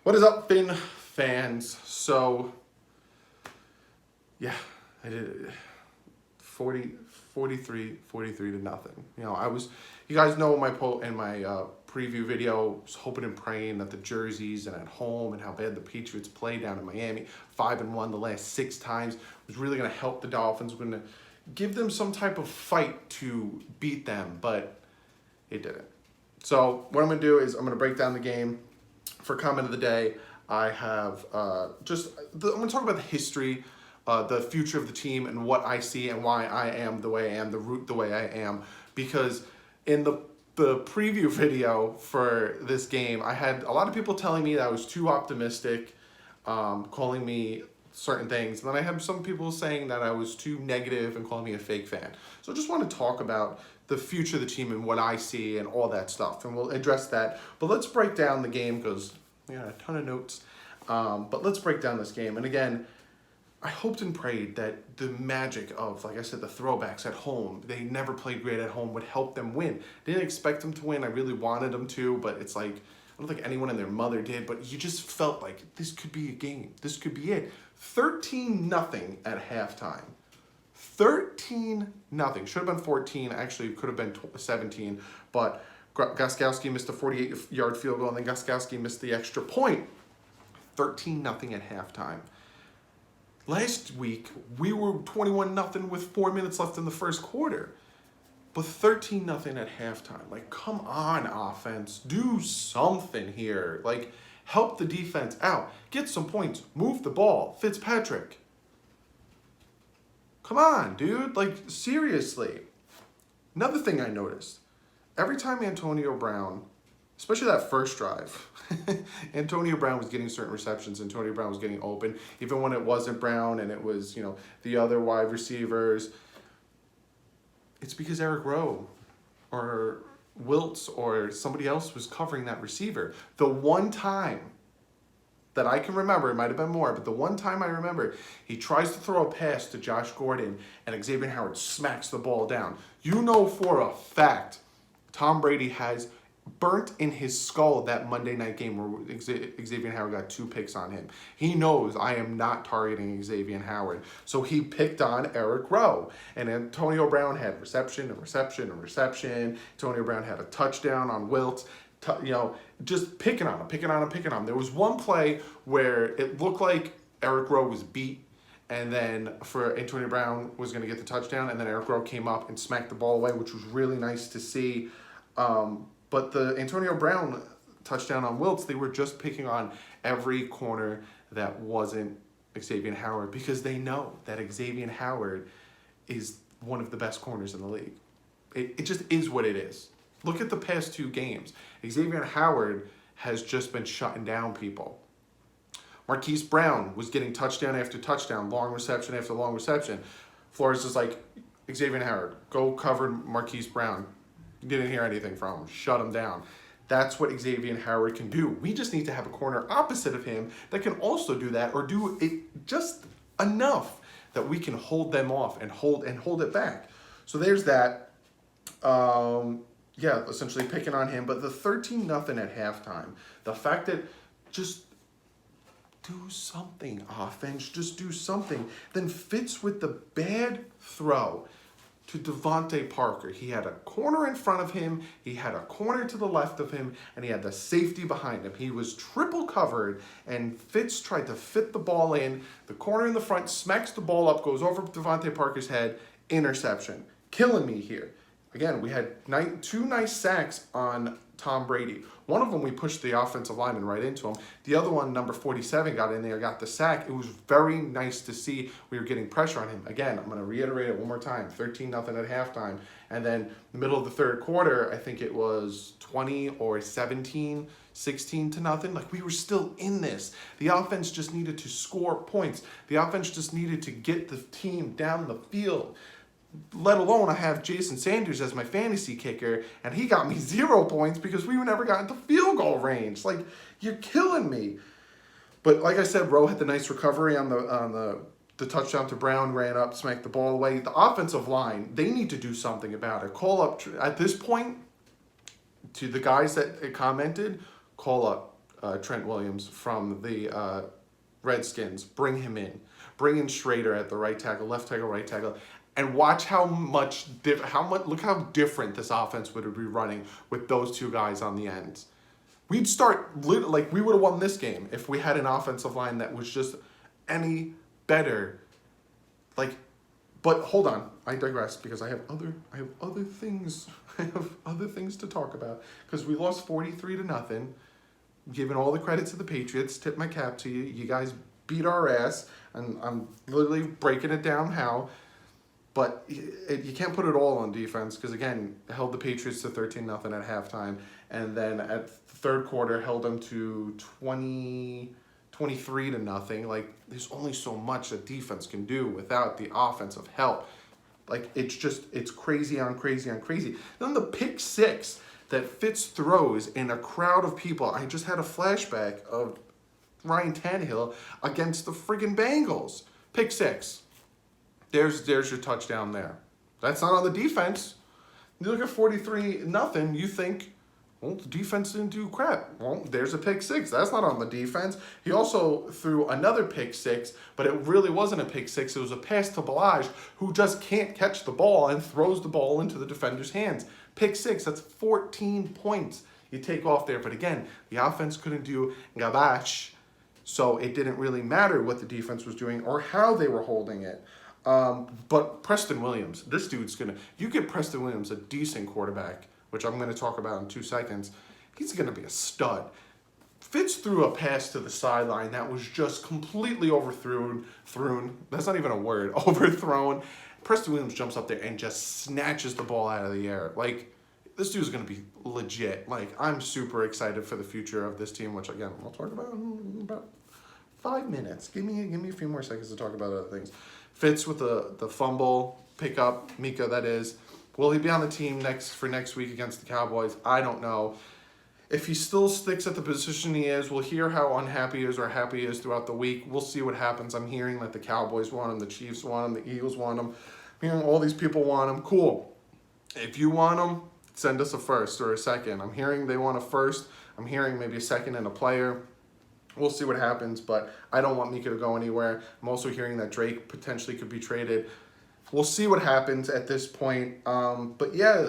What is up, Finn fans? So, yeah, I did it. 43 to nothing. You know, you guys know my preview video, was hoping and praying that the jerseys and at home and how bad the Patriots play down in Miami, 5-1 the last 6 times, was really going to help the Dolphins, going to give them some type of fight to beat them, but it didn't. So what I'm going to do is I'm going to break down the game. For comment of the day, I have I'm going to talk about the history, the future of the team, and what I see and why I am the way I am, the route the way I am. Because in the preview video for this game, I had a lot of people telling me that I was too optimistic, calling me certain things. And then I had some people saying that I was too negative and calling me a fake fan. So I just want to talk about the future of the team and what I see and all that stuff. And we'll address that. But let's break down the game because we got a ton of notes. But let's break down this game. And again, I hoped and prayed that the magic of, like I said, the throwbacks at home, they never played great at home, would help them win. Didn't expect them to win. I really wanted them to, but it's like, I don't think anyone and their mother did, but you just felt like this could be a game. This could be it. 13-0 at halftime. 13-0. Should have been 14. Actually, could have been 17. But Gostkowski missed a 48-yard field goal, and then Gostkowski missed the extra point. 13-0 at halftime. Last week, we were 21-0 with 4 minutes left in the first quarter. But 13-0 at halftime. Like, come on, offense. Do something here. Like, help the defense out. Get some points. Move the ball. Fitzpatrick. Come on, dude. Like, seriously. Another thing I noticed. Every time Antonio Brown, especially that first drive, Antonio Brown was getting certain receptions. Antonio Brown was getting open. Even when it wasn't Brown and it was, the other wide receivers. It's because Eric Rowe or Wiltz or somebody else was covering that receiver. The one time that I can remember, it might have been more, but the one time I remember, he tries to throw a pass to Josh Gordon and Xavier Howard smacks the ball down. You know for a fact Tom Brady has burnt in his skull that Monday night game where Xavier Howard got 2 picks on him. He knows I am not targeting Xavier Howard. So he picked on Eric Rowe. And Antonio Brown had reception. Antonio Brown had a touchdown on Wilt. Just picking on him. There was one play where it looked like Eric Rowe was beat, and then for Antonio Brown was going to get the touchdown, and then Eric Rowe came up and smacked the ball away, which was really nice to see. But the Antonio Brown touchdown on Wiltz, they were just picking on every corner that wasn't Xavier Howard because they know that Xavier Howard is one of the best corners in the league. It just is what it is. Look at the past 2 games. Xavier Howard has just been shutting down people. Marquise Brown was getting touchdown after touchdown, long reception after long reception. Flores is like, Xavier Howard, go cover Marquise Brown. Didn't hear anything from him. Shut him down. That's what Xavier Howard can do. We just need to have a corner opposite of him that can also do that or do it just enough that we can hold them off and hold it back. So there's that. Essentially picking on him. But the 13-0 at halftime, the fact that just do something, offense, just do something. Then Fitz with the bad throw to Devontae Parker. He had a corner in front of him, he had a corner to the left of him, and he had the safety behind him. He was triple covered, and Fitz tried to fit the ball in. The corner in the front smacks the ball up, goes over Devontae Parker's head, interception. Killing me here. Again, we had 2 nice sacks on Tom Brady. One of them, we pushed the offensive lineman right into him. The other one, number 47, got in there, got the sack. It was very nice to see we were getting pressure on him. Again, I'm going to reiterate it one more time. 13-0 at halftime. And then the middle of the third quarter, I think it was 20 or 17, 16-0. Like, we were still in this. The offense just needed to score points. The offense just needed to get the team down the field. Let alone I have Jason Sanders as my fantasy kicker, and he got me 0 points because we never got into field goal range. Like, you're killing me. But like I said, Rowe had the nice recovery on the touchdown to Brown, ran up, smacked the ball away. The offensive line, they need to do something about it. Call up, at this point, to the guys that commented, call up Trent Williams from the Redskins. Bring him in. Bring in Schrader at the right tackle, left tackle, right tackle, and watch how much. Look how different this offense would be running with those two guys on the ends. We'd start like we would have won this game if we had an offensive line that was just any better. Like, but hold on, I digress because I have other things. I have other things to talk about because we lost 43-0. Giving all the credit to the Patriots, tip my cap to you. You guys beat our ass, and I'm literally breaking it down how. But you can't put it all on defense because, again, held the Patriots to 13-0 at halftime, and then at the third quarter held them to 23-0. Like, there's only so much that defense can do without the offensive help. Like, it's crazy on crazy on crazy. Then the pick six that Fitz throws in a crowd of people. I just had a flashback of Ryan Tannehill against the friggin' Bengals. Pick six. There's your touchdown there. That's not on the defense. You look at 43-0, you think, well, the defense didn't do crap. Well, there's a pick six. That's not on the defense. He also threw another pick six, but it really wasn't a pick six. It was a pass to Balaj, who just can't catch the ball and throws the ball into the defender's hands. Pick six, that's 14 points you take off there. But again, the offense couldn't do gabash, so it didn't really matter what the defense was doing or how they were holding it. But Preston Williams, this dude's you get Preston Williams a decent quarterback, which I'm going to talk about in 2 seconds, he's going to be a stud. Fitz threw a pass to the sideline that was just completely overthrown. That's not even a word. Overthrown. Preston Williams jumps up there and just snatches the ball out of the air. Like, this dude's going to be legit. Like, I'm super excited for the future of this team, which, again, we'll talk about in about 5 minutes. Give me a few more seconds to talk about other things. Fitz with the fumble pickup, Mika, that is. Will he be on the team for next week against the Cowboys? I don't know. If he still sticks at the position he is, we'll hear how unhappy he is or happy he is throughout the week. We'll see what happens. I'm hearing that the Cowboys want him, the Chiefs want him, the Eagles want him. I'm hearing all these people want him. Cool. If you want him, send us a first or a second. I'm hearing they want a first. I'm hearing maybe a second and a player. We'll see what happens, but I don't want Mika to go anywhere. I'm also hearing that Drake potentially could be traded. We'll see what happens at this point. But yeah,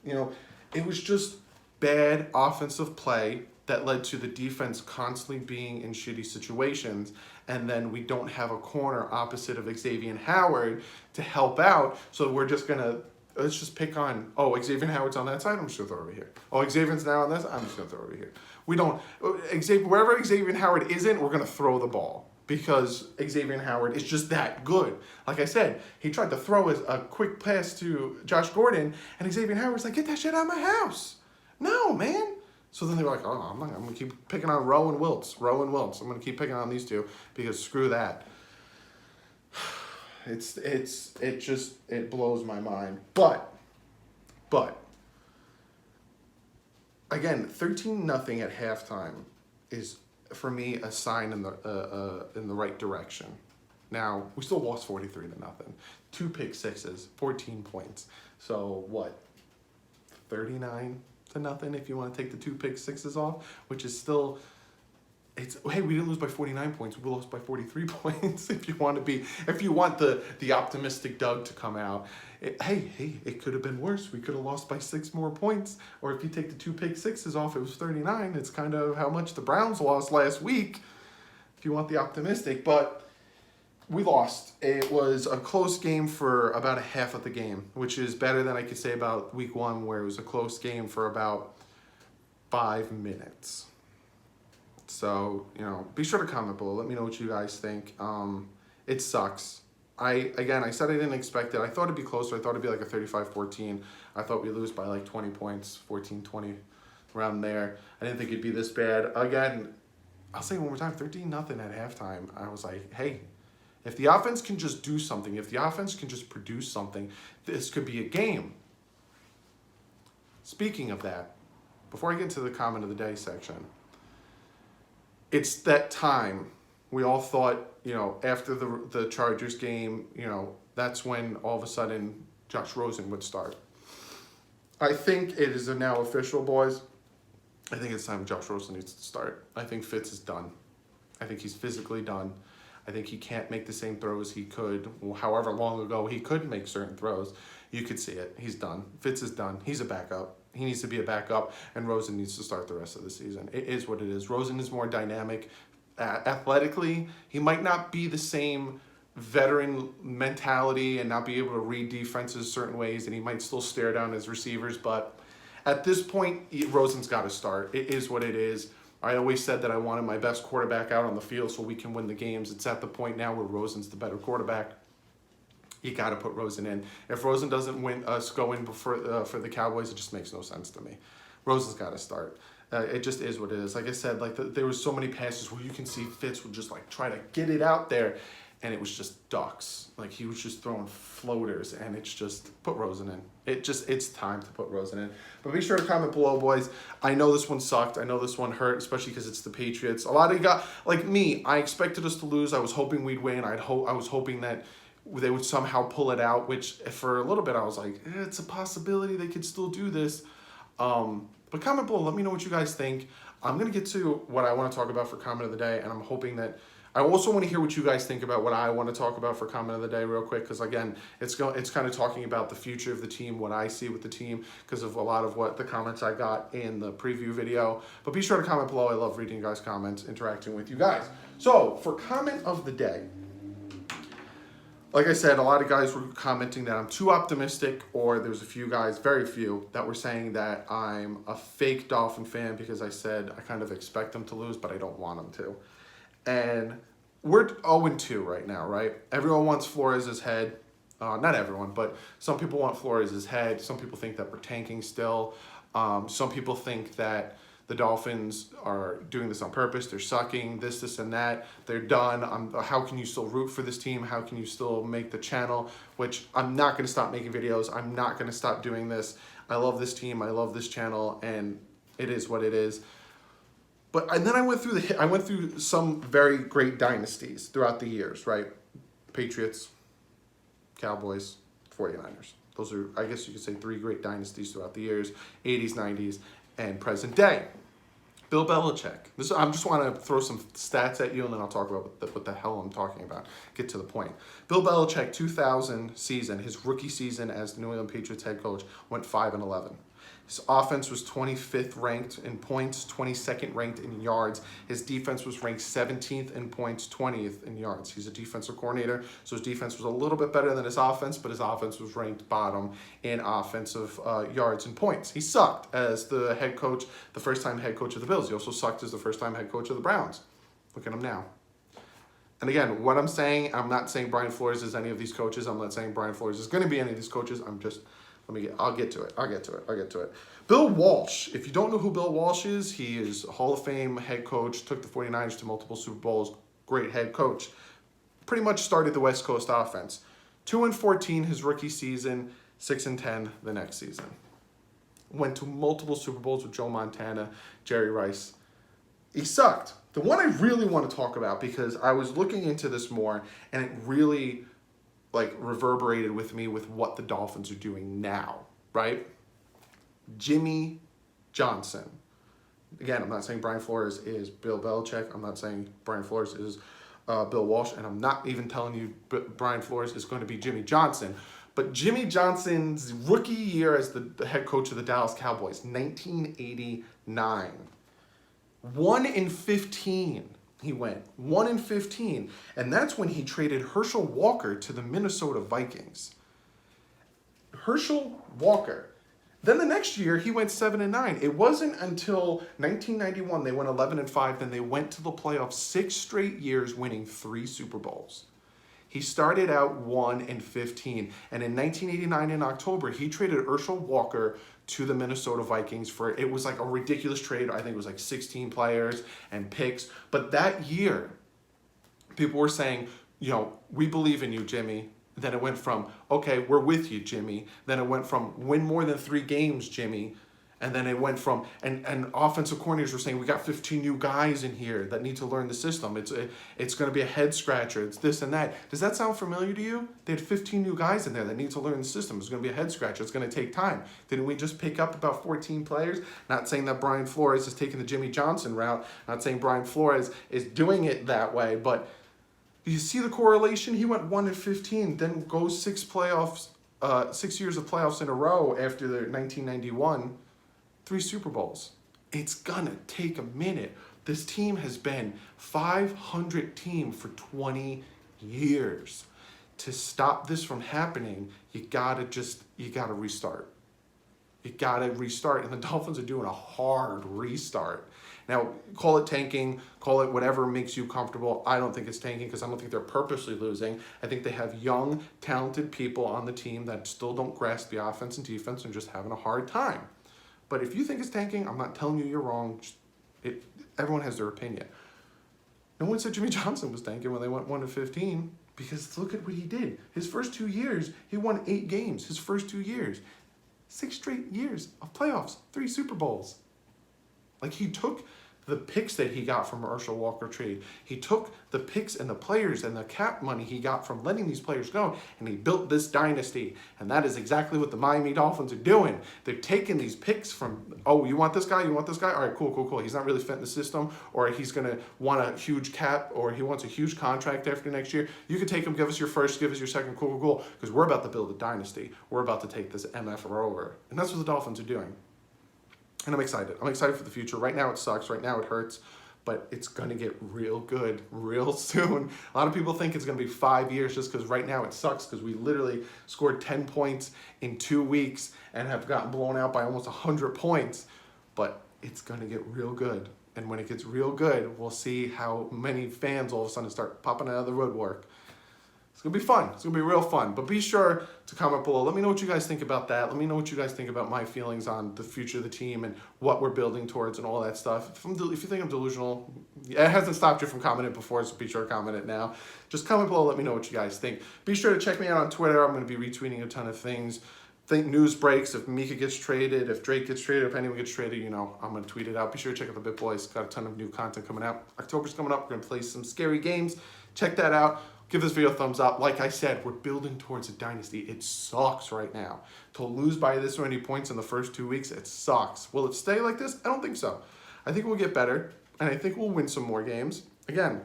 it was just bad offensive play that led to the defense constantly being in shitty situations. And then we don't have a corner opposite of Xavier Howard to help out. So we're just going to, let's just pick on, Xavier Howard's on that side, I'm just going to throw it over here. Xavier's now on this, I'm just going to throw it over here. We don't, wherever Xavier Howard isn't, we're going to throw the ball. Because Xavier Howard is just that good. Like I said, he tried to throw a quick pass to Josh Gordon, and Xavier Howard's like, get that shit out of my house. No, man. So then they were like, I'm going to keep picking on Rowe and Wiltz. I'm going to keep picking on these two because screw that. It blows my mind. But, again, 13-0 at halftime is, for me, a sign in the right direction. Now, we still lost 43-0. 2 pick sixes, 14 points. So what? 39-0 if you want to take the 2 pick sixes off, which is still, hey, we didn't lose by 49 points. We lost by 43 points. If you want the optimistic Doug to come out, it could have been worse. We could have lost by 6 more points. Or if you take the 2 pick sixes off, it was 39. It's kind of how much the Browns lost last week, if you want the optimistic. But we lost. It was a close game for about a half of the game, which is better than I could say about week 1, where it was a close game for about 5 minutes. So, be sure to comment below. Let me know what you guys think. It sucks. I said I didn't expect it. I thought it'd be closer. I thought it'd be like a 35-14. I thought we'd lose by like 20 points, 14-20, around there. I didn't think it'd be this bad. Again, I'll say it one more time, 13-0 at halftime. I was like, hey, if the offense can just do something, if the offense can just produce something, this could be a game. Speaking of that, before I get into the comment of the day section, it's that time. We all thought, after the Chargers game, that's when all of a sudden Josh Rosen would start. I think it is now official, boys. I think it's time Josh Rosen needs to start. I think Fitz is done. I think he's physically done. I think he can't make the same throws he could, however long ago he could make certain throws. You could see it. He's done. Fitz is done. He's a backup. He needs to be a backup, and Rosen needs to start the rest of the season. It is what it is. Rosen is more dynamic. Athletically, he might not be the same veteran mentality and not be able to read defenses certain ways, and he might still stare down his receivers, but at this point, Rosen's got to start. It is what it is. I always said that I wanted my best quarterback out on the field so we can win the games. It's at the point now where Rosen's the better quarterback. You got to put Rosen in. If Rosen doesn't win us go in for the Cowboys, it just makes no sense to me. Rosen's got to start. It just is what it is. Like I said, there was so many passes where you can see Fitz would just try to get it out there, and it was just ducks. Like he was just throwing floaters, and it's just put Rosen in. It's time to put Rosen in. But be sure to comment below, boys. I know this one sucked. I know this one hurt, especially because it's the Patriots. A lot of you got, like me, I expected us to lose. I was hoping we'd win. I was hoping that they would somehow pull it out, which for a little bit I was like, it's a possibility they could still do this. But comment below, let me know what you guys think. I'm going to get to what I want to talk about for comment of the day, and I'm hoping that I also want to hear what you guys think about what I want to talk about for comment of the day real quick, because again, it's kind of talking about the future of the team, what I see with the team, because of a lot of what the comments I got in the preview video. But be sure to comment below. I love reading you guys' comments, interacting with you guys. So for comment of the day, like I said, a lot of guys were commenting that I'm too optimistic, or there's a few guys, very few, that were saying that I'm a fake Dolphin fan because I said I kind of expect them to lose, but I don't want them to. And we're 0-2 right now, right? Everyone wants Flores' head. Not everyone, but some people want Flores' head. Some people think that we're tanking still. Some people think that the Dolphins are doing this on purpose. They're sucking, this, and that. They're done. How can you still root for this team? How can you still make the channel? Which I'm not going to stop making videos. I'm not going to stop doing this. I love this team. I love this channel, and it is what it is. And then I went through some very great dynasties throughout the years, right? Patriots, Cowboys, 49ers. Those are, I guess you could say, 3 great dynasties throughout the years, 80s, 90s, and present day. Bill Belichick. I just want to throw some stats at you, and then I'll talk about what the hell I'm talking about. Get to the point. Bill Belichick, 2000 season, his rookie season as the New England Patriots head coach, went 5-11. His offense was 25th ranked in points, 22nd ranked in yards. His defense was ranked 17th in points, 20th in yards. He's a defensive coordinator, so his defense was a little bit better than his offense, but his offense was ranked bottom in offensive yards and points. He sucked as the head coach, the first-time head coach of the Bills. He also sucked as the first-time head coach of the Browns. Look at him now. And again, what I'm saying, I'm not saying Brian Flores is any of these coaches. I'm not saying Brian Flores is going to be any of these coaches. I'll get to it. Bill Walsh. If you don't know who Bill Walsh is, he is a Hall of Fame head coach, took the 49ers to multiple Super Bowls, great head coach. Pretty much started the West Coast offense. 2-14 his rookie season, 6-10 the next season. Went to multiple Super Bowls with Joe Montana, Jerry Rice. He sucked. The one I really want to talk about, because I was looking into this more, and it really reverberated with me with what the Dolphins are doing now, right? Jimmy Johnson. Again, I'm not saying Brian Flores is Bill Belichick. I'm not saying Brian Flores is Bill Walsh, and I'm not even telling you Brian Flores is going to be Jimmy Johnson. But Jimmy Johnson's rookie year as the head coach of the Dallas Cowboys, 1989. 1-15. He went 1-15, and that's when he traded Herschel Walker to the Minnesota Vikings. Herschel Walker. Then the next year, he went 7-9. It wasn't until 1991 they went 11-5. Then they went to the playoffs 6 straight years, winning 3 Super Bowls. He started out 1-15, and in 1989 in October, he traded Herschel Walker to the Minnesota Vikings for, it was like a ridiculous trade. I think it was like 16 players and picks. But that year, people were saying, we believe in you, Jimmy. Then it went from, okay, we're with you, Jimmy. Then it went from win more than 3 games, Jimmy. And then it went from, and offensive coordinators were saying, we got 15 new guys in here that need to learn the system. It's going to be a head scratcher. It's this and that. Does that sound familiar to you? They had 15 new guys in there that need to learn the system. It's going to be a head scratcher. It's going to take time. Didn't we just pick up about 14 players? Not saying that Brian Flores is taking the Jimmy Johnson route. Not saying Brian Flores is doing it that way. But do you see the correlation? He went 1-15, then goes 6 years of playoffs in a row after the 1991. 3 Super Bowls. It's gonna take a minute. This team has been 500 team for 20 years. To stop this from happening, you gotta restart. You gotta restart, and the Dolphins are doing a hard restart. Now, call it tanking, call it whatever makes you comfortable. I don't think it's tanking because I don't think they're purposely losing. I think they have young, talented people on the team that still don't grasp the offense and defense and just having a hard time. But if you think it's tanking, I'm not telling you you're wrong. Everyone has their opinion. No one said Jimmy Johnson was tanking when they went 1-15 because look at what he did. His first 2 years, he won 8 games. His first 2 years. 6 straight years of playoffs, 3 Super Bowls. Like he took the picks that he got from Herschel Walker trade. He took the picks and the players and the cap money he got from letting these players go, and he built this dynasty. And that is exactly what the Miami Dolphins are doing. They're taking these picks from, oh, you want this guy? You want this guy? All right, cool. He's not really fitting the system, or he's going to want a huge cap, or he wants a huge contract after next year. You can take him, give us your first, give us your second, cool, because we're about to build a dynasty. We're about to take this MF over. And that's what the Dolphins are doing. And I'm excited. I'm excited for the future. Right now it sucks. Right now it hurts. But it's going to get real good real soon. A lot of people think it's going to be 5 years just because right now it sucks because we literally scored 10 points in 2 weeks and have gotten blown out by almost 100 points. But it's going to get real good. And when it gets real good, we'll see how many fans all of a sudden start popping out of the woodwork. It's going to be fun. It's going to be real fun. But be sure to comment below. Let me know what you guys think about that. Let me know what you guys think about my feelings on the future of the team and what we're building towards and all that stuff. If you think I'm delusional, it hasn't stopped you from commenting before, so be sure to comment it now. Just comment below. Let me know what you guys think. Be sure to check me out on Twitter. I'm going to be retweeting a ton of things. Think news breaks. If Mika gets traded, if Drake gets traded, if anyone gets traded, I'm going to tweet it out. Be sure to check out the Bit Boys. Got a ton of new content coming out. October's coming up. We're going to play some scary games. Check that out. Give this video a thumbs up. Like I said, we're building towards a dynasty. It sucks right now. To lose by this many points in the first 2 weeks, it sucks. Will it stay like this? I don't think so. I think we'll get better, and I think we'll win some more games. Again,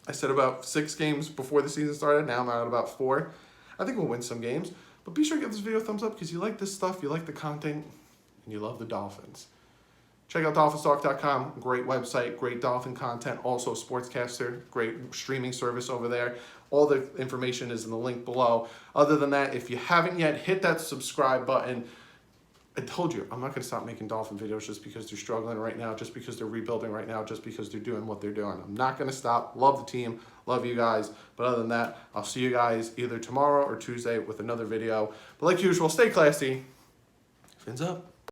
I said about 6 games before the season started. Now I'm at about 4. I think we'll win some games. But be sure to give this video a thumbs up because you like this stuff, you like the content, and you love the Dolphins. Check out DolphinsTalk.com, great website, great Dolphin content, also Sportscaster, great streaming service over there. All the information is in the link below. Other than that, if you haven't yet, hit that subscribe button. I told you, I'm not going to stop making Dolphin videos just because they're struggling right now, just because they're rebuilding right now, just because they're doing what they're doing. I'm not going to stop. Love the team. Love you guys. But other than that, I'll see you guys either tomorrow or Tuesday with another video. But like usual, stay classy. Fins up.